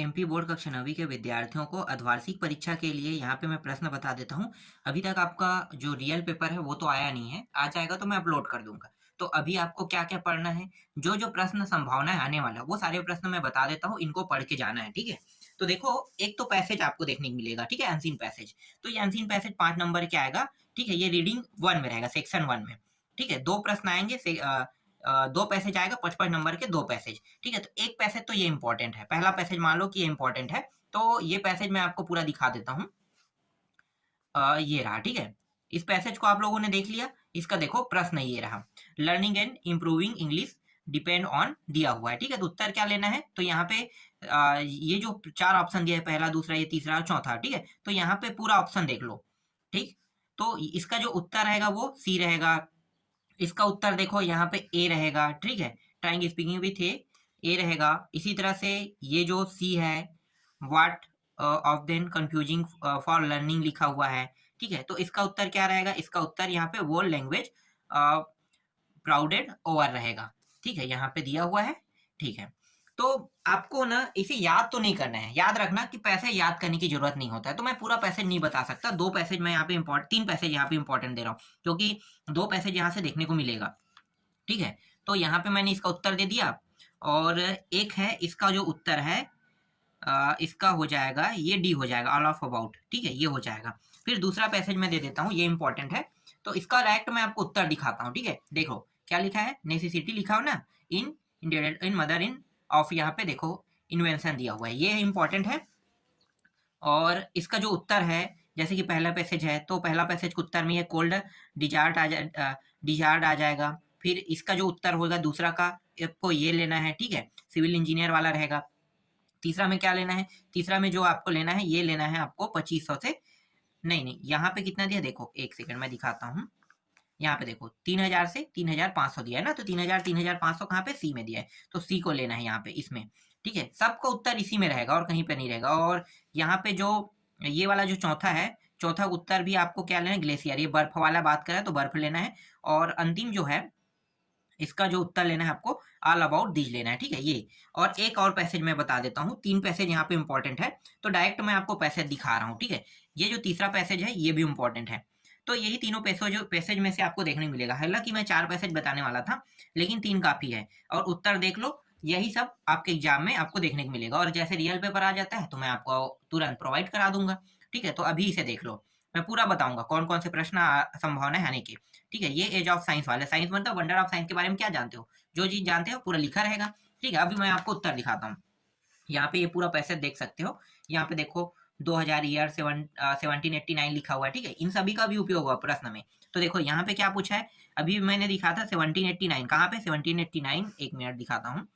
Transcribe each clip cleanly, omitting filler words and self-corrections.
MP board कक्षा 9वीं के विद्यार्थियों को अर्धवार्षिक परीक्षा के लिए यहाँ पे मैं प्रश्न बता देता हूँ। अभी तक आपका जो रियल पेपर है वो तो आया नहीं है, आ जाएगा तो मैं अपलोड कर दूंगा। तो अभी आपको क्या क्या पढ़ना है, जो जो प्रश्न संभावना है आने वाला वो सारे प्रश्न मैं बता देता हूँ, इनको पढ़ के जाना है, ठीक है। तो देखो, एक तो पैसेज आपको देखने को मिलेगा, ठीक है, अनसीन पैसेज। तो ये अनसीन पैसेज 5 नंबर के आएगा, ठीक है। ये रीडिंग 1 में रहेगा, सेक्शन 1 में, ठीक है। दो प्रश्न आएंगे, दो पैसेज आएगा, 5 5 नंबर के दो पैसेज, ठीक है। तो एक पैसेज तो ये इंपॉर्टेंट है, पहला पैसेज मान लो कि ये इंपॉर्टेंट है। तो ये पैसेज मैं आपको पूरा दिखा देता हूँ। ये रहा, ठीक है। इस पैसेज को आप लोगों ने देख लिया। इसका देखो प्रश्न ये रहा, learning and improving English depend on दिया हुआ है, ठीक है। तो उत्तर क्या लेना है, तो यहाँ पे ये जो 4 ऑप्शन दिया है, पहला दूसरा ये तीसरा और चौथा, ठीक है। तो यहाँ पे पूरा ऑप्शन देख लो, ठीक। तो इसका जो उत्तर रहेगा वो सी रहेगा। इसका उत्तर देखो यहाँ पे ए रहेगा, ठीक है। ट्राइंग स्पीकिंग विथ ए रहेगा। इसी तरह से ये जो सी है, what of then confusing for learning लिखा हुआ है, ठीक है। तो इसका उत्तर क्या रहेगा, इसका उत्तर यहाँ पे वर्ल्ड लैंग्वेज प्राउडेड ओवर रहेगा, ठीक है। यहाँ पे दिया हुआ है, ठीक है। तो आपको ना इसे याद तो नहीं करना है, याद रखना कि पैसे याद करने की जरूरत नहीं होता है। तो मैं पूरा पैसेज नहीं बता सकता, दो पैसेज मैं यहाँ पे तीन पैसेज यहाँ पे इंपॉर्टेंट दे रहा हूँ, क्योंकि दो पैसेज यहाँ से देखने को मिलेगा, ठीक है। तो यहाँ पे मैंने इसका उत्तर दे दिया, और एक है इसका जो उत्तर है, इसका हो जाएगा, ये डी हो जाएगा, ऑल ऑफ अबाउट, ठीक है, ये हो जाएगा। फिर दूसरा पैसेज मैं दे देता हूँ, ये इंपॉर्टेंट है। तो इसका डायरेक्ट मैं आपको उत्तर दिखाता हूँ, ठीक है। देखो क्या लिखा है, नेसेसिटी लिखा हो ना, इन मदर इन ऑफ, यहाँ पे देखो इन्वेंशन दिया हुआ है, ये इंपॉर्टेंट है। और इसका जो उत्तर है, जैसे कि पहला पैसेज है, तो पहला पैसेज के उत्तर में ये कोल्ड डिजार्ड आ जाएगा। फिर इसका जो उत्तर होगा दूसरा का, आपको ये लेना है, ठीक है, सिविल इंजीनियर वाला रहेगा। तीसरा में क्या लेना है, तीसरा में जो आपको लेना है, ये लेना है आपको 2500 से, नहीं, यहाँ पे कितना दिया, देखो एक सेकंड मैं दिखाता हूँ। यहाँ पे देखो 3000 से 3500 दिया है ना, तो 3000 3500 कहाँ पे, सी में दिया है, तो सी को लेना है यहाँ पे इसमें, ठीक है। सबका उत्तर इसी में रहेगा और कहीं पे नहीं रहेगा। और यहाँ पे जो ये वाला जो चौथा है, चौथा उत्तर भी आपको क्या लेना है, ग्लेशियर, ये बर्फ वाला बात करें तो बर्फ लेना है। और अंतिम जो है, इसका जो उत्तर लेना है आपको, ऑल अबाउट दीज लेना है, ठीक है, ये। और एक और पैसेज मैं बता देता हूँ, 3 पैसेज यहाँ पे इंपॉर्टेंट है, तो डायरेक्ट मैं आपको पैसेज दिखा रहा हूँ, ठीक है। ये जो तीसरा पैसेज है ये भी इंपॉर्टेंट है। तो यही तीनों पैसेज में से आपको देखने मिलेगा। हालांकि मैं 4 पैसेज बताने वाला था, लेकिन 3 काफी है। और उत्तर देख लो, यही सब आपके एग्जाम में आपको देखने को मिलेगा। और जैसे रियल पेपर आ जाता है तो मैं आपको तुरंत प्रोवाइड करा दूंगा, ठीक है। तो अभी इसे देख लो, मैं पूरा बताऊंगा कौन कौन से प्रश्न संभावना है आने की, ठीक है। ये एज ऑफ साइंस वाले, साइंस मतलब वंडर ऑफ साइंस के बारे में क्या जानते हो, जो चीज जानते हो पूरा लिखा रहेगा, ठीक है। अभी मैं आपको उत्तर दिखाता हूँ। यहाँ पे ये पूरा पैसेज देख सकते हो, यहाँ पे देखो 2000 ईयर 1789 लिखा हुआ है, ठीक है। इन सभी का भी उपयोग हुआ प्रश्न में। तो देखो यहाँ पे क्या पूछा है, अभी मैंने दिखा था 1789, कहाँ पे 1789, एक मिनट दिखाता हूँ।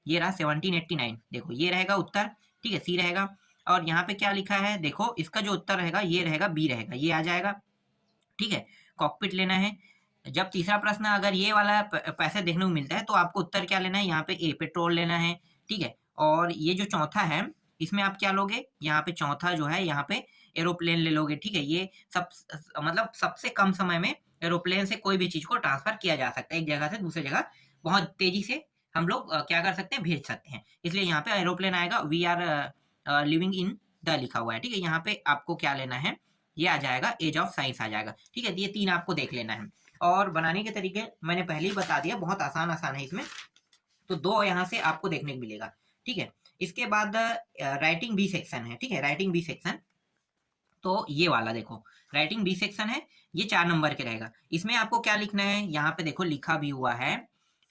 ये रहा 1789, देखो ये रहेगा उत्तर, ठीक है, सी रहेगा। और यहाँ पे क्या लिखा है, देखो इसका जो उत्तर रहेगा ये रहेगा, बी रहेगा, ये आ जाएगा, ठीक है। कॉकपिट लेना है। जब तीसरा प्रश्न अगर ये वाला पैसे देखने को मिलता है, तो आपको उत्तर क्या लेना है, यहाँ पे ए पेट्रोल लेना है, ठीक है। और ये जो चौथा है, इसमें आप क्या लोगे, यहाँ पे चौथा जो है, यहाँ पे एरोप्लेन ले लोगे, ठीक है। ये सब मतलब सबसे कम समय में एरोप्लेन से कोई भी चीज को ट्रांसफर किया जा सकता है, एक जगह से दूसरी जगह बहुत तेजी से हम लोग क्या कर सकते हैं, भेज सकते हैं। इसलिए यहाँ पे एरोप्लेन आएगा, we are living in the लिखा हुआ है, ठीक है। यहाँ पे आपको क्या लेना है, ये आ जाएगा, एज ऑफ साइंस आ जाएगा, ठीक है। ये 3 आपको देख लेना है। और बनाने के तरीके मैंने पहले ही बता दिया, बहुत आसान आसान है इसमें। तो 2 यहाँ से आपको देखने को मिलेगा, ठीक है। इसके बाद राइटिंग बी सेक्शन है, ठीक है, राइटिंग बी सेक्शन। तो ये वाला देखो, राइटिंग बी सेक्शन है, ये 4 नंबर के रहेगा। इसमें आपको क्या लिखना है, यहाँ पे देखो लिखा भी हुआ है,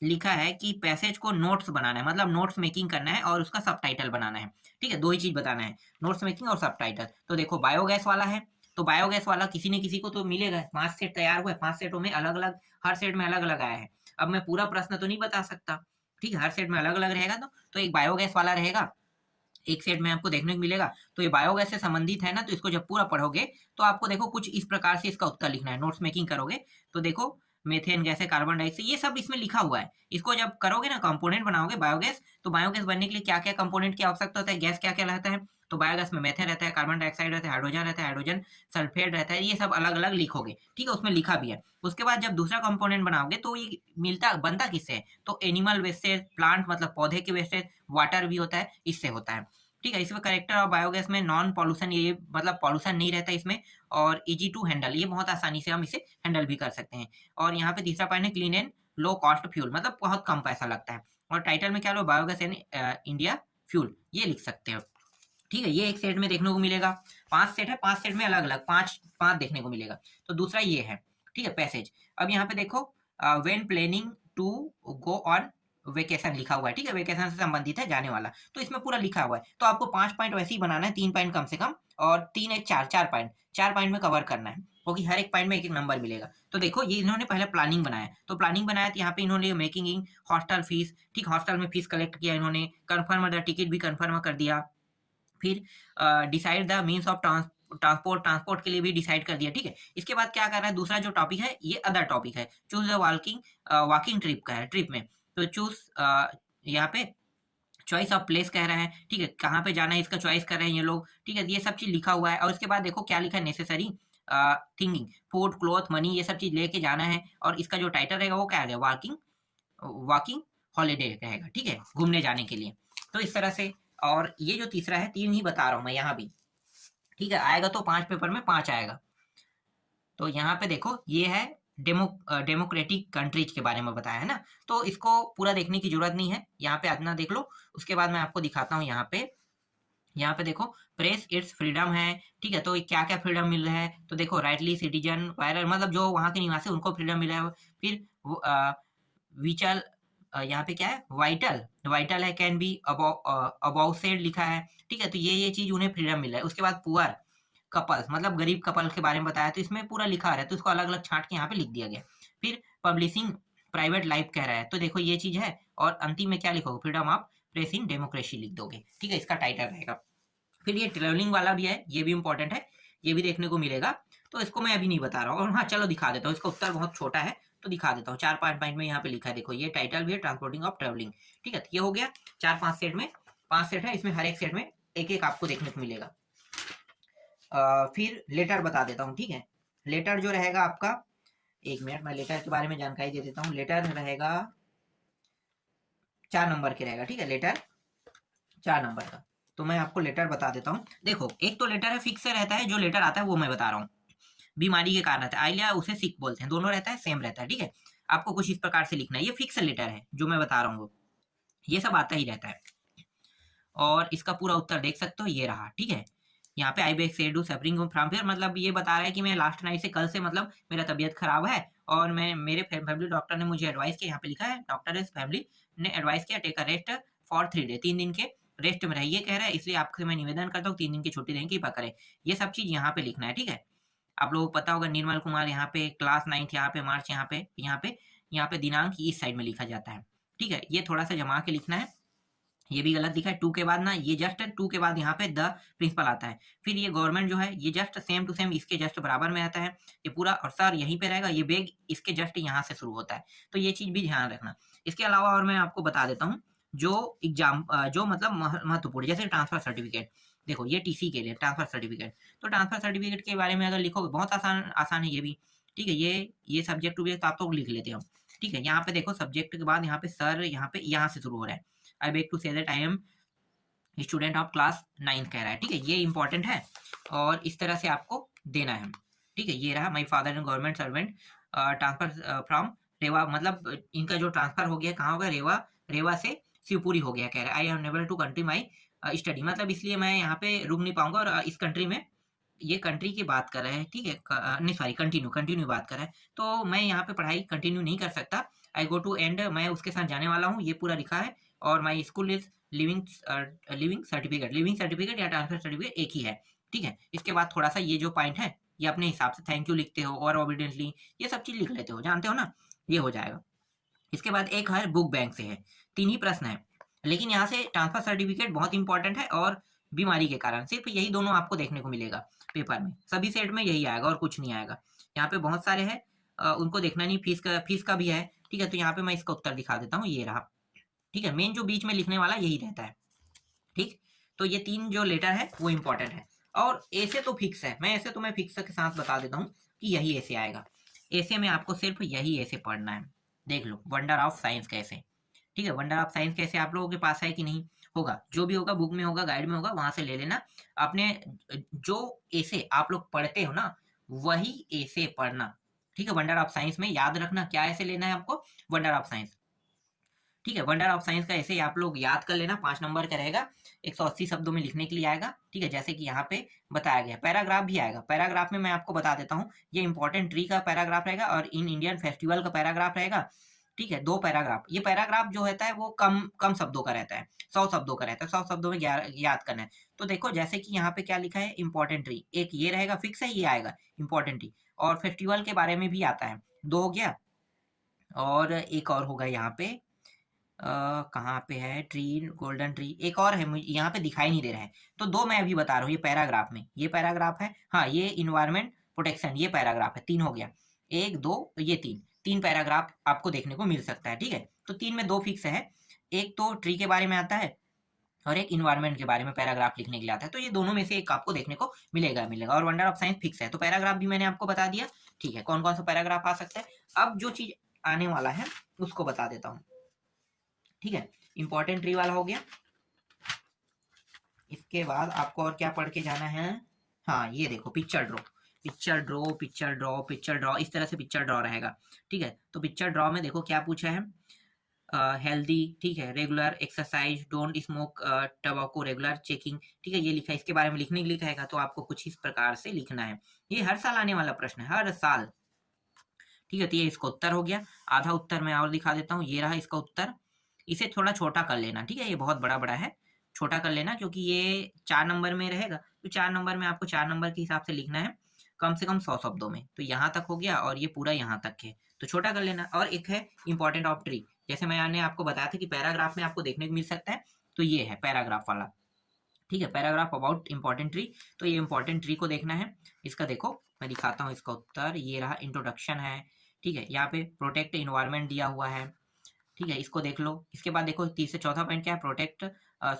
लिखा है कि पैसेज को नोट्स बनाना है, मतलब नोट्स मेकिंग करना है और उसका सबटाइटल बनाना है, ठीक है। 2 ही चीज बताना है, नोट्स मेकिंग और सबटाइटल। तो देखो बायोगैस वाला है, तो बायोगैस वाला किसी न किसी को तो मिलेगा, 5 सेट तैयार हुए, 5 सेटों में अलग अलग, हर सेट में अलग अलग आया है। अब मैं पूरा प्रश्न तो नहीं बता सकता, ठीक है, हर सेट में अलग अलग रहेगा। तो एक बायोगैस वाला रहेगा, एक सेट में आपको देखने को मिलेगा। तो ये बायोगैस से संबंधित है ना, तो इसको जब पूरा पढ़ोगे तो आपको देखो कुछ इस प्रकार से इसका उत्तर लिखना है, नोट्स मेकिंग करोगे तो देखो मेथेन गैस है, कार्बन डाइऑक्साइड, ये सब इसमें लिखा हुआ है। इसको जब करोगे ना, कंपोनेंट बनाओगे बायोगैस, तो बायोगैस बनने के लिए क्या क्या कंपोनेंट की आवश्यकता होता है, गैस क्या क्या रहता है, तो बायोगैस में मेथेन रहता है, कार्बन डाइऑक्साइड रहता है, हाइड्रोजन रहता है, हाइड्रोजन सल्फेट रहता है, ये सब अलग अलग लिखोगे, ठीक है, उसमें लिखा भी है। उसके बाद जब दूसरा कंपोनेंट बनाओगे तो ये बनता किससे है, तो एनिमल वेस्टेज, प्लांट मतलब पौधे के वेस्टेज, वाटर भी होता है, इससे होता है। ठीक है। इसमें करेक्टर ऑफ बायोगैस में नॉन पॉल्यूशन, ये मतलब पॉल्यूशन नहीं रहता इसमें, और इजी टू हैंडल, ये बहुत आसानी से हम इसे हैंडल भी कर सकते हैं। और यहाँ पे तीसरा पॉइंट है clean and low cost fuel, मतलब बहुत कम पैसा लगता है। और टाइटल में क्या लो, बायोगैस एंड इंडिया फ्यूल, ये लिख सकते हो। ठीक है, ये एक सेट में देखने को मिलेगा। 5 सेट है, 5 सेट में अलग अलग पांच पांच देखने को मिलेगा। तो दूसरा ये है, ठीक है, पैसेज। अब यहाँ पे देखो when planning to go on vacation लिखा हुआ है, ठीक है, वेकेशन से संबंधित है, जाने वाला। तो इसमें पूरा लिखा हुआ है, तो आपको 5 पॉइंट वैसे ही बनाना है, 3 पॉइंट कम से कम, और 3 एक 4 पॉइंट, 4 पॉइंट में कवर करना है, क्योंकि हर एक पॉइंट में एक एक नंबर मिलेगा। तो देखो ये इन्होंने पहले प्लानिंग बनाया, तो प्लानिंग बनाया, तो यहाँ पे इन्होंने मेकिंग इन हॉस्टल फीस, ठीक, हॉस्टल में फीस कलेक्ट किया इन्होंने, कन्फर्म द टिकट भी कन्फर्म कर दिया, फिर decide the means of transport के लिए भी डिसाइड कर दिया, ठीक है। इसके बाद क्या कर रहा है, दूसरा जो टॉपिक है ये अदर टॉपिक है, चूज द वॉकिंग ट्रिप का है, ट्रिप में तो चूज यहाँ पे चॉइस ऑफ प्लेस कह रहा है, ठीक है, कहाँ पे जाना है इसका चॉइस कर रहे हैं ये लोग, ठीक है, ये सब चीज लिखा हुआ है। और इसके बाद देखो क्या लिखा है, necessary thinking, food, cloth, money, ये सब चीज लेके जाना है। और इसका जो टाइटल रहेगा वो क्या रहेगा, वॉकिंग हॉलीडे रहेगा, ठीक है, घूमने जाने के लिए। तो इस तरह से, और ये जो तीसरा है, 3 ही बता रहा हूँ मैं यहाँ भी, ठीक है, आएगा तो 5 पेपर में 5 आएगा। तो यहाँ पे देखो ये है डेमोक्रेटिक कंट्रीज के बारे में बताया है ना, तो इसको पूरा देखने की जरूरत नहीं है, यहाँ पे इतना देख लो। उसके बाद मैं आपको दिखाता हूँ यहाँ पे देखो प्रेस इट्स फ्रीडम है, ठीक है, तो क्या क्या फ्रीडम मिल रहा है, तो देखो राइटली सिटीजन वायरल, मतलब जो वहाँ के निवासी उनको फ्रीडम मिला है। फिर विचल, यहाँ पे क्या है, वाइटल है, कैन बी अबाउ सेड लिखा है, ठीक है, तो ये चीज उन्हें फ्रीडम मिला है। उसके बाद पुअर कपल्स, मतलब गरीब कपल के बारे में बताया, तो इसमें पूरा लिखा रहा है, तो इसको अलग अलग छांट के यहाँ पे लिख दिया गया। फिर पब्लिशिंग प्राइवेट लाइफ कह रहा है, तो देखो ये चीज है। और अंतिम में क्या लिखोगे, freedom of press in democracy लिख दोगे, ठीक है, इसका टाइटल रहेगा। फिर ये ट्रेवलिंग वाला भी है, ये भी इंपॉर्टेंट है, ये भी देखने को मिलेगा, तो इसको मैं अभी नहीं बता रहा हूँ। और हाँ चलो दिखा देता हूँ, इसका उत्तर बहुत छोटा है तो दिखा देता हूँ। 4-5 पॉइंट में यहाँ पे लिखा है, देखो ये टाइटल भी है, ट्रांसपोर्टिंग ऑफ ट्रेवलिंग, ठीक है, तो ये हो गया 4-5 सेट में, 5 सेट है, इसमें हर एक सेट में एक एक आपको देखने को मिलेगा। फिर लेटर बता देता हूँ, ठीक है, लेटर जो रहेगा आपका, 1 मिनट मैं लेटर के बारे में जानकारी दे देता हूँ। लेटर रहेगा 4 नंबर के रहेगा, ठीक है, लेटर 4 नंबर का। तो मैं आपको लेटर बता देता हूँ। देखो एक तो लेटर है फिक्स रहता है, जो लेटर आता है वो मैं बता रहा हूँ, बीमारी के कारण रहता है, आइलिया उसे सिक बोलते हैं, दोनों रहता है, सेम रहता है, ठीक है। आपको कुछ इस प्रकार से लिखना है, ये फिक्स लेटर है जो मैं बता रहा हूँ, ये सब आता ही रहता है। और इसका पूरा उत्तर देख सकते हो, ये रहा, ठीक है। यहाँ पे I bake said do suffering from fear, मतलब ये बता रहा है कि मैं लास्ट नाइट से, कल से मतलब मेरा तबीयत खराब है, और मैं मेरे फैमिली डॉक्टर ने मुझे एडवाइस किया, यहाँ पे लिखा है डॉक्टर इज फैमिली ने एडवाइस किया take a rest for 3 day, 3 दिन के रेस्ट में रहिए कह रहा है, इसलिए आपसे मैं निवेदन करता हूँ 3 दिन की छुट्टी देने की कृपा करें। ये सब चीज यहाँ पे लिखना है, ठीक है। आप लोगों को पता होगा निर्मल कुमार, यहाँ पे क्लास 9th, यहाँ पे मार्च, यहाँ पे दिनांक इस साइड में लिखा जाता है, ठीक है, ये थोड़ा सा जमा के लिखना है। ये भी गलत दिखा है, 2 के बाद ना, ये जस्ट 2 के बाद यहाँ पे द प्रिंसिपल आता है। फिर ये गवर्नमेंट जो है ये जस्ट सेम टू सेम इसके जस्ट बराबर में आता है, ये पूरा, और सर यहीं पे रहेगा, ये बेग इसके जस्ट यहाँ से शुरू होता है, तो ये चीज भी ध्यान रखना। इसके अलावा और मैं आपको बता देता हूँ जो एग्जाम, जो मतलब महत्वपूर्ण, जैसे ट्रांसफर सर्टिफिकेट, देखो ये टीसी के लिए ट्रांसफर सर्टिफिकेट, तो ट्रांसफर सर्टिफिकेट के बारे में अगर लिखोगे, बहुत आसान है ये भी, ठीक है, ये सब्जेक्ट टू तो आप तो लिख लेते हो, ठीक है। यहाँ पे देखो सब्जेक्ट के बाद यहाँ पे सर, यहाँ से शुरू हो रहा है, I beg to say that I am student of class 9 कह रहा है, ठीक है, ये इंपॉर्टेंट है, और इस तरह से आपको देना है, ठीक है। ये रहा my father and government servant transfer from Rewa, मतलब इनका जो ट्रांसफर हो गया कहाँ हो गया, रेवा से शिवपुरी हो गया कह रहा है। I am unable to continue my study, मतलब इसलिए मैं यहाँ पे रुक नहीं पाऊंगा, और इस कंट्री में, ये कंट्री की बात कर रहे हैं, ठीक है, नहीं सॉरी, कंटिन्यू बात कर रहे हैं, तो मैं यहाँ पे पढ़ाई कंटिन्यू नहीं कर सकता। आई गो टू एंड, मैं उसके साथ जाने वाला हूँ, ये पूरा लिखा है। और my school is leaving certificate या ट्रांसफर सर्टिफिकेट एक ही है, ठीक है। इसके बाद थोड़ा सा ये जो पॉइंट है ये अपने हिसाब से थैंक यू लिखते हो, और ओबीडियंटली, ये सब चीज लिख लेते हो, जानते हो ना, ये हो जाएगा। इसके बाद एक है बुक बैंक से है, 3 ही प्रश्न है, लेकिन यहाँ से ट्रांसफर सर्टिफिकेट बहुत इंपॉर्टेंट है, और बीमारी के कारण, सिर्फ यही दोनों आपको देखने को मिलेगा पेपर में, सभी सेट में यही आएगा और कुछ नहीं आएगा। यहाँ पे बहुत सारे हैं, उनको देखना नहीं, फीस का भी है, ठीक है, तो यहाँ पे मैं इसका उत्तर दिखा देता हूँ, ये रहा, ठीक है, मेन जो बीच में लिखने वाला यही रहता है, ठीक। तो ये 3 जो लेटर है वो इंपॉर्टेंट है, और ऐसे तो फिक्स है, मैं ऐसे तो मैं फिक्स के साथ बता देता हूँ कि यही ऐसे आएगा, ऐसे में आपको सिर्फ यही ऐसे पढ़ना है। देख लो वंडर ऑफ साइंस कैसे, ठीक है, वंडर ऑफ साइंस कैसे आप लोगों के पास है कि नहीं, होगा, जो भी होगा बुक में होगा, गाइड में होगा, वहां से ले लेना। आपने जो ऐसे आप लोग पढ़ते हो ना, वही ऐसे पढ़ना, ठीक है। वंडर ऑफ साइंस में याद रखना क्या ऐसे लेना है आपको, वंडर ऑफ साइंस, ठीक है। वंडर ऑफ साइंस का ऐसे ही आप लोग याद कर लेना, 5 नंबर का रहेगा, 180 शब्दों में लिखने के लिए आएगा, ठीक है। जैसे कि यहाँ पे बताया गया, पैराग्राफ भी आएगा। पैराग्राफ में मैं आपको बता देता हूँ, ये इंपॉर्टेंट ट्री का पैराग्राफ रहेगा और इन इंडियन फेस्टिवल का पैराग्राफ रहेगा, ठीक है। 2 पैराग्राफ, ये पैराग्राफ जो रहता है वो कम कम शब्दों का रहता है, 100 शब्दों का रहता है, 100 शब्दों में याद करना है। तो देखो जैसे कि यहाँ पे क्या लिखा है, इंपॉर्टेंट ट्री, एक ये रहेगा, फिक्स है, ये आएगा इंपॉर्टेंट ट्री, और फेस्टिवल के बारे में भी आता है, 2 हो गया। और एक और होगा यहाँ पे, कहाँ पे है, ट्री, गोल्डन ट्री, एक और है, मुझे यहाँ पे दिखाई नहीं दे रहा है, तो 2 मैं अभी बता रहा हूँ, ये पैराग्राफ में, ये पैराग्राफ है, हाँ ये इन्वायरमेंट प्रोटेक्शन, ये पैराग्राफ है, 3 हो गया, 1 2 ये 3 पैराग्राफ आपको देखने को मिल सकता है, ठीक है। तो 3 में 2 फिक्स है, एक तो ट्री के बारे में आता है और एक इन्वायरमेंट के बारे में पैराग्राफ लिखने के लिए आता है, तो ये दोनों में से एक आपको देखने को मिलेगा। और वंडर ऑफ साइंस फिक्स है, तो पैराग्राफ भी मैंने आपको बता दिया, ठीक है, कौन कौन सा पैराग्राफ आ सकता है। अब जो चीज आने वाला है उसको बता देता हूँ, ठीक है। इंपॉर्टेंट ट्री वाला हो गया, इसके बाद आपको और क्या पढ़ के जाना है, हाँ ये देखो, picture draw, picture draw, picture draw, picture draw, इस तरह से पिक्चर ड्रॉ रहेगा, ठीक है। तो पिक्चर ड्रॉ में देखो क्या पूछा है, हेल्दी, ठीक है, regular exercise, don't smoke tobacco, regular checking, ठीक है, ये लिखा है, इसके बारे में लिखने के लिए कहेगा, तो आपको कुछ इस प्रकार से लिखना है। ये हर साल आने वाला प्रश्न है, हर साल, ठीक है। तो ये इसका उत्तर हो गया। आधा उत्तर मैं और दिखा देता हूँ, ये रहा इसका उत्तर, इसे थोड़ा छोटा कर लेना, ठीक है, ये बहुत बड़ा बड़ा है, छोटा कर लेना, क्योंकि ये 4 नंबर में रहेगा, तो 4 नंबर में आपको 4 नंबर के हिसाब से लिखना है, कम से कम 100 शब्दों में। तो यहाँ तक हो गया और ये पूरा यहाँ तक है, तो छोटा कर लेना। और एक है इंपॉर्टेंट ऑफ ट्री, जैसे मैंने आपको बताया था कि पैराग्राफ में आपको देखने को मिल सकता है, तो ये है पैराग्राफ वाला, ठीक है, पैराग्राफ अबाउट इंपॉर्टेंट ट्री। तो ये इंपॉर्टेंट ट्री को देखना है, इसका देखो मैं दिखाता हूँ इसका उत्तर, ये रहा, इंट्रोडक्शन है, ठीक है, यहाँ पे प्रोटेक्ट इन्वायरमेंट दिया हुआ है, ठीक है, इसको देख लो। इसके बाद देखो 3 से चौथा पॉइंट क्या है, प्रोटेक्ट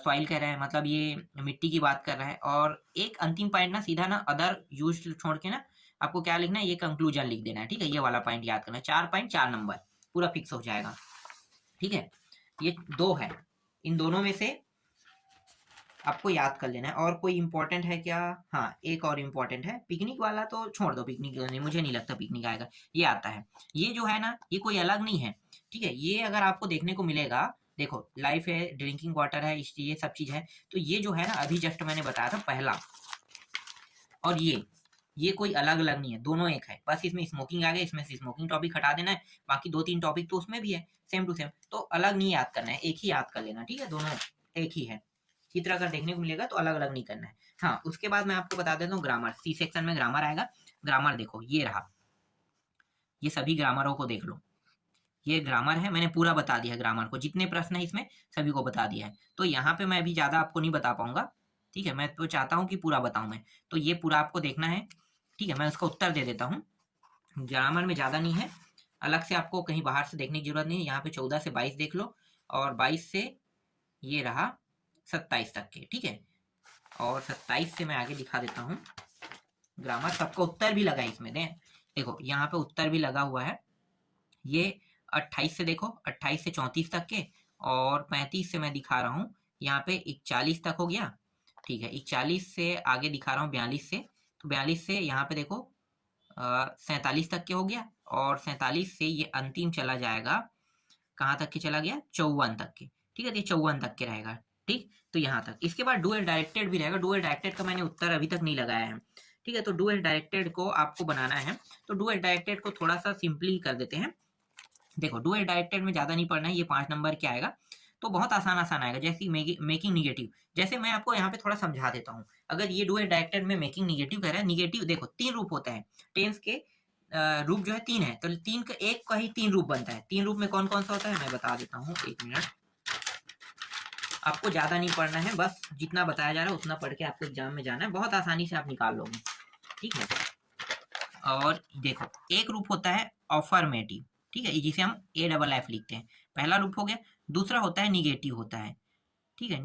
सॉइल कह रहा है, मतलब ये मिट्टी की बात कर रहा है। और एक अंतिम पॉइंट ना सीधा ना अदर यूज छोड़ के ना आपको क्या लिखना है, ये कंक्लूजन लिख देना है, ठीक है, ये वाला पॉइंट याद करना है। 4 पॉइंट 4 नंबर पूरा फिक्स हो जाएगा, ठीक है। ये 2 है, इन दोनों में से आपको याद कर लेना है। और कोई इंपॉर्टेंट है क्या, हाँ एक और इम्पोर्टेंट है, पिकनिक वाला तो छोड़ दो, पिकनिक नहीं, मुझे नहीं लगता पिकनिक आएगा, ये आता है, ये जो है ना ये कोई अलग नहीं है, ठीक है। ये अगर आपको देखने को मिलेगा, देखो लाइफ है, ड्रिंकिंग वाटर है, ये सब चीज है, तो ये जो है ना अभी जस्ट मैंने बताया था पहला, और ये कोई अलग अलग नहीं है, दोनों एक है, बस इसमें स्मोकिंग आ गया, इसमें से स्मोकिंग टॉपिक हटा देना है, बाकी 2-3 टॉपिक तो उसमें भी है सेम टू सेम, तो अलग नहीं याद करना है, एक ही याद कर लेना, ठीक है, दोनों एक ही है। चित्र अगर देखने को मिलेगा तो अलग अलग नहीं करना है। हाँ उसके बाद मैं आपको बता देता हूँ ग्रामर, सी सेक्शन में ग्रामर आएगा। ग्रामर देखो ये रहा, ये सभी ग्रामरों को देख लो, ये ग्रामर है, मैंने पूरा बता दिया है ग्रामर को, जितने प्रश्न है इसमें सभी को बता दिया है। तो यहाँ पे मैं अभी ज्यादा आपको नहीं बता पाऊंगा, ठीक है, मैं तो चाहता हूँ कि पूरा बताऊं मैं, तो ये पूरा आपको देखना है, ठीक है। मैं उसका उत्तर दे देता हूँ, ग्रामर में ज्यादा नहीं है, अलग से आपको कहीं बाहर से देखने की जरूरत नहीं है। यहाँ पे 14 से 22 देख लो, और 22 से ये रहा 27 तक के, ठीक है। और 27 से मैं आगे दिखा देता हूँ ग्रामर, सबका उत्तर भी लगा इसमें, देखो यहाँ पे उत्तर भी लगा हुआ है। ये 28 से देखो, 28 से 34 तक के, और 35 से मैं दिखा रहा हूँ यहाँ पे 41 तक हो गया, ठीक है। 41 से आगे दिखा रहा हूँ 42 से, तो 42 से यहाँ पे देखो 47 तक के हो गया, और 47 से ये अंतिम चला जाएगा, कहाँ तक के चला गया, 54 तक के, ठीक है, तो ये 54 तक के रहेगा, ठीक। तो यहाँ तक, इसके बाद डुअल डायरेक्टेड भी रहेगा। डुअल डायरेक्टेड का मैंने उत्तर अभी तक नहीं लगाया है, ठीक है। तो डुअल डायरेक्टेड को आपको बनाना है, तो डुअल डायरेक्टेड को थोड़ा सा सिंपली कर देते हैं। देखो डुअल डायरेक्टेड में ज्यादा नहीं पढ़ना है, ये 5 नंबर के आएगा, तो बहुत आसान आसान आएगा, जैसे मेकिंग निगेटिव, जैसे मैं आपको यहाँ पे थोड़ा समझा देता हूँ। अगर ये डुअल डायरेक्टेड में मेकिंग निगेटिव कह रहा है, निगेटिव देखो 3 रूप होता है, टेंस के रूप जो है 3 है, तो 3 का एक का ही 3 रूप बनता है। 3 रूप में कौन कौन सा होता है मैं बता देता हूँ, 1 मिनट, आपको ज्यादा नहीं पढ़ना है, बस जितना बताया जा रहा है उतना पढ़ के आपको एग्जाम में जाना है, बहुत आसानी से आप निकाल लोगे, ठीक है। और देखो एक रूप होता है अफर्मेटिव, ठीक है, जिसे हम AFF लिखते हैं, पहला रूप हो गया। दूसरा होता है निगेटिव होता है, ठीक है,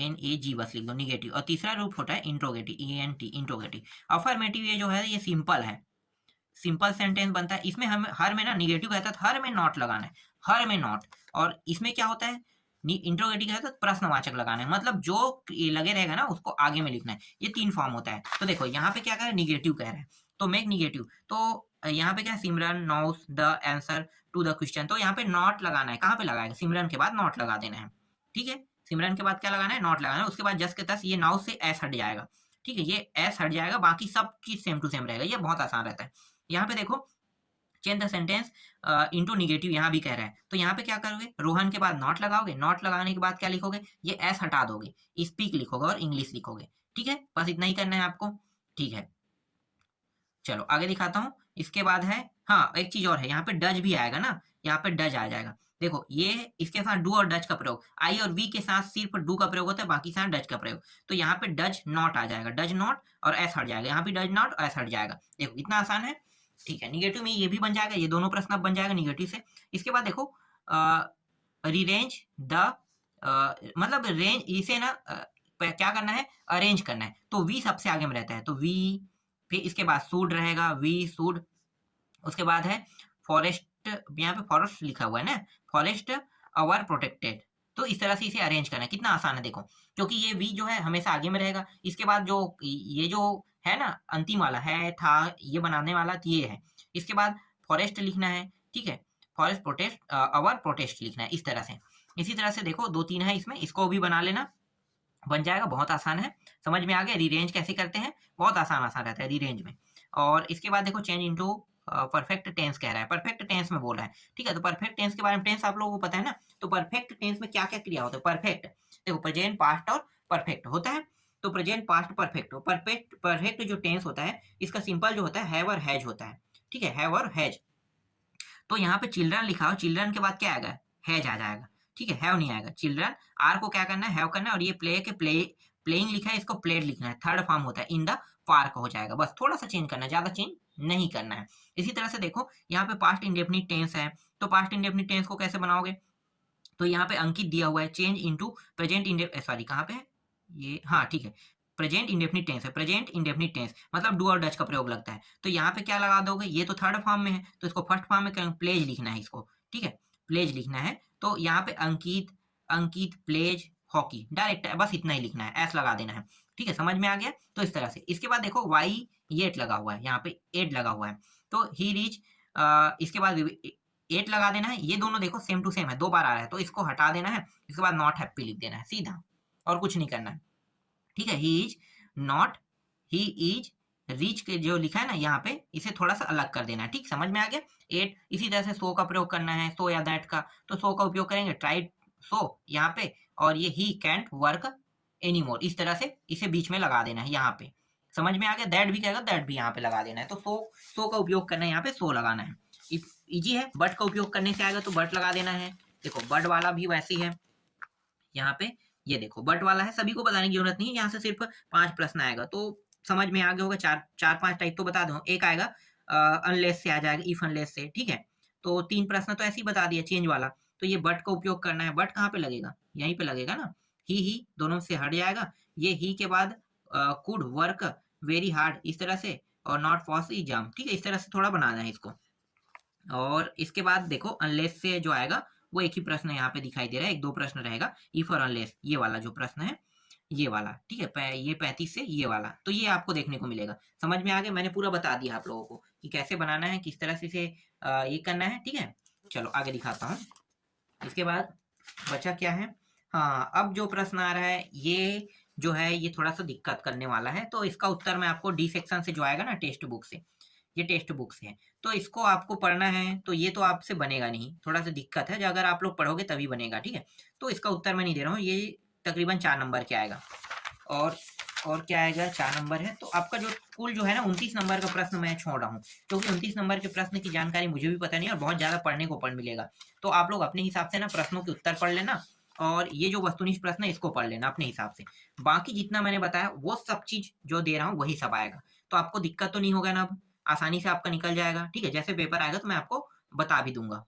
NAG बस लिख दो, निगेटिव। और तीसरा रूप होता है इंट्रोगेटिव, ENT इंट्रोगेटिव। अफर्मेटिव ये जो है ये सिंपल है, सिंपल सेंटेंस बनता है, इसमें हम हर में ना निगेटिव कहता है, हर में नॉट लगाना है, हर में नॉट। और इसमें क्या होता है, इंट्रोगेटिव है तो प्रश्नवाचक लगाना है, मतलब जो लगे रहेगा ना उसको आगे में लिखना है। ये 3 फॉर्म होता है। तो देखो यहाँ पे क्या कह रहा है, निगेटिव कह रहा है, तो मेक निगेटिव। तो यहाँ पे क्या है, Simran knows the answer to the question, तो यहाँ पे नॉट लगाना है। कहाँ पे लगाएगा, सिमरन के बाद नॉट लगा देना है, ठीक है। सिमरन के बाद क्या लगाना है, नॉट लगाना है। उसके बाद जस्ट के तस ये नाउ से एस हट जाएगा, ठीक है, ये एस हट जाएगा, बाकी सब चीज सेम टू सेम रहेगा। ये बहुत आसान रहता है। यहाँ पे देखो change the sentence into negative यहाँ भी कह रहा है, तो यहाँ पे क्या करोगे, रोहन के बाद नॉट लगाओगे, नॉट लगाने के बाद क्या लिखोगे, ये एस हटा दोगे, स्पीक लिखोगे और इंग्लिश लिखोगे, ठीक है। बस इतना ही करना है आपको, ठीक है। चलो आगे दिखाता हूँ। इसके बाद है, हाँ एक चीज और है, यहाँ पे डज भी आएगा ना, यहाँ पे डज आ जाएगा। देखो ये इसके साथ डू और डज का प्रयोग, आई और वी के साथ सिर्फ डू का प्रयोग होता है, बाकी साथ डज का प्रयोग। तो यहाँ पे डज नॉट आ जाएगा, डज नॉट और एस हट जाएगा, यहाँ पे डज नॉट और एस हट जाएगा। देखो इतना आसान है, ठीक है। निगेटिव में ये भी बन जाएगा, ये दोनों प्रश्न अब बन जाएगा निगेटिव से। इसके बाद देखो रिरेंज द, मतलब रेंज इसे ना क्या करना है, अरेंज करना है। तो वी सबसे आगे में रहता है, तो वी, फिर इसके बाद सूड रहेगा, वी सूड। उसके बाद है फॉरेस्ट, यहाँ पे फॉरेस्ट लिखा हुआ है ना, फॉरेस्ट अवर प्रोटेक्टेड। तो इस तरह से इसे अरेंज करना है, कितना आसान है देखो, क्योंकि ये वी जो है हमेशा आगे में रहेगा। इसके बाद जो ये जो है ना अंतिम वाला है, था ये बनाने वाला, तो ये है। इसके बाद फॉरेस्ट लिखना है, ठीक है, फॉरेस्ट प्रोटेस्ट अवर प्रोटेस्ट लिखना है, इस तरह से। इसी तरह से देखो 2-3 है इसमें, इसको भी बना लेना, बन जाएगा। बहुत आसान है, समझ में आ गया। रीरेंज कैसे करते हैं, बहुत आसान आसान रहता है रीरेंज में। और इसके बाद देखो चेंज इनटू परफेक्ट टेंस कह रहा है, परफेक्ट टेंस में बोल रहा है, ठीक है। तो परफेक्ट टेंस के बारे में, टेंस आप लोगों को पता है ना, तो परफेक्ट टेंस में क्या क्या क्रिया होता है। परफेक्ट देखो, प्रेजेंट पास्ट और परफेक्ट होता है। तो present past perfect, perfect perfect जो टेंस होता है इसका सिंपल जो होता है हैव और हैज होता है, ठीक है, हैव और हैज। तो यहाँ पे चिल्ड्रन लिखा हो, चिल्ड्रन के बाद क्या आएगा, हैज आ जाएगा, ठीक है, हैव नहीं आएगा। चिल्ड्रन आर को क्या करना है, हैव करना है। और ये प्ले के प्लेइंग लिखा है, इसको प्लेड लिखना है, थर्ड फॉर्म होता है, इन द पार्क हो जाएगा। बस थोड़ा सा चेंज करना है, ज्यादा चेंज नहीं करना है। इसी तरह से देखो यहाँ पे पास्ट इंडेफिनिट टेंस है, तो पास्ट इंडेफिनिट टेंस को कैसे बनाओगे, तो यहाँ पे अंकित दिया हुआ है, change into present indefinite, sorry कहाँ पे है ये, हाँ ठीक है, प्रेजेंट इंडेफिनिट टेंस है। प्रेजेंट इंडेफिनिट टेंस मतलब डू और डच का प्रयोग लगता है। तो यहाँ पे क्या लगा दोगे, ये तो थर्ड फॉर्म में है, तो इसको फर्स्ट फॉर्म में प्लेज लिखना है इसको, ठीक है, प्लेज लिखना है। तो यहाँ पे अंकित, अंकित प्लेज हॉकी, डायरेक्ट है, बस इतना ही लिखना है, एस लगा देना है, ठीक है, समझ में आ गया। तो इस तरह से। इसके बाद देखो वाई एट लगा हुआ है, यहाँ पे एट लगा हुआ है, तो ही रीच, इसके बाद एट लगा देना है। ये दोनों देखो सेम टू सेम है, 2 बार आ रहा है, तो इसको हटा देना है। इसके बाद नॉट हैप्पी लिख देना है सीधा, और कुछ नहीं करना है, ठीक है। He is not, he is reach के जो लिखा है ना यहाँ पे, इसे थोड़ा सा अलग कर देना है, ठीक, समझ में आ गया। एट, इसी तरह से सो का प्रयोग करना है, सो या दैट का, तो सो का उपयोग करेंगे ट्राइड सो यहाँ पे, और ये ही कैंट वर्क एनी मोर, इस तरह से इसे बीच में लगा देना है यहाँ पे, समझ में आ गया। दैट भी कहेगा, दैट भी यहाँ पे लगा देना है। तो सो का उपयोग करना है, यहाँ पे सो लगाना है, इजी है। बट का उपयोग करने से आएगा तो बट लगा देना है। देखो बट वाला भी वैसे ही है, यहाँ पे ये देखो बट वाला है, सभी को बताने की जरूरत नहीं है, यहाँ से सिर्फ 5 प्रश्न आएगा, तो समझ में आ गया होगा। 4-5 टाइप तो बता दो, एक आएगा अनलेस से आ जाएगा, इफ अनलेस से, ठीक है। तो 3 प्रश्न तो ऐसे ही बता दिया चेंज वाला। तो ये बट का उपयोग करना है, बट कहाँ पे लगेगा, यहीं पे लगेगा ना, ही दोनों से हट जाएगा। ये ही के बाद कुड वर्क वेरी हार्ड, इस तरह से, और नॉट फॉस एग्जाम, ठीक है, इस तरह से थोड़ा बनाना है इसको। और इसके बाद देखो अनलेस से जो आएगा वो एक ही प्रश्न यहाँ पे दिखाई दे रहा है, 1-2 प्रश्न रहेगा, इफ और अनलेस, ये वाला जो प्रश्न है ये वाला, ठीक है, ये 35 से ये वाला, तो ये आपको देखने को मिलेगा। समझ में आ गया, मैंने पूरा बता दिया आप लोगों को कि कैसे बनाना है, किस तरह से इसे ये करना है, ठीक है। चलो आगे दिखाता हूँ। इसके बाद बचा क्या है, हाँ अब जो प्रश्न आ रहा है ये जो है ये थोड़ा सा दिक्कत करने वाला है, तो इसका उत्तर मैं आपको डी सेक्शन से जो आएगा ना, टेक्स्ट बुक से, ये टेक्स्ट बुक से है, तो इसको आपको पढ़ना है, तो ये तो आपसे बनेगा नहीं, थोड़ा सा दिक्कत है, जो अगर आप लोग पढ़ोगे तभी बनेगा, ठीक है। तो इसका उत्तर मैं नहीं दे रहा हूँ, ये तकरीबन 4 नंबर के आएगा, और क्या आएगा, 4 नंबर है। तो आपका जो कुल जो है ना 29 नंबर का प्रश्न मैं छोड़ रहा हूँ, क्योंकि 29 नंबर के प्रश्न की जानकारी मुझे भी पता नहीं, और बहुत ज़्यादा पढ़ने को पढ़ मिलेगा। तो आप लोग अपने हिसाब से ना प्रश्नों के उत्तर पढ़ लेना, और ये जो वस्तुनिष्ठ प्रश्न है इसको पढ़ लेना अपने हिसाब से। बाकी जितना मैंने बताया वो सब चीज जो दे रहा हूँ वही सब आएगा, तो आपको दिक्कत तो नहीं होगा ना, अब आसानी से आपका निकल जाएगा, ठीक है। जैसे पेपर आएगा तो मैं आपको बता भी दूंगा।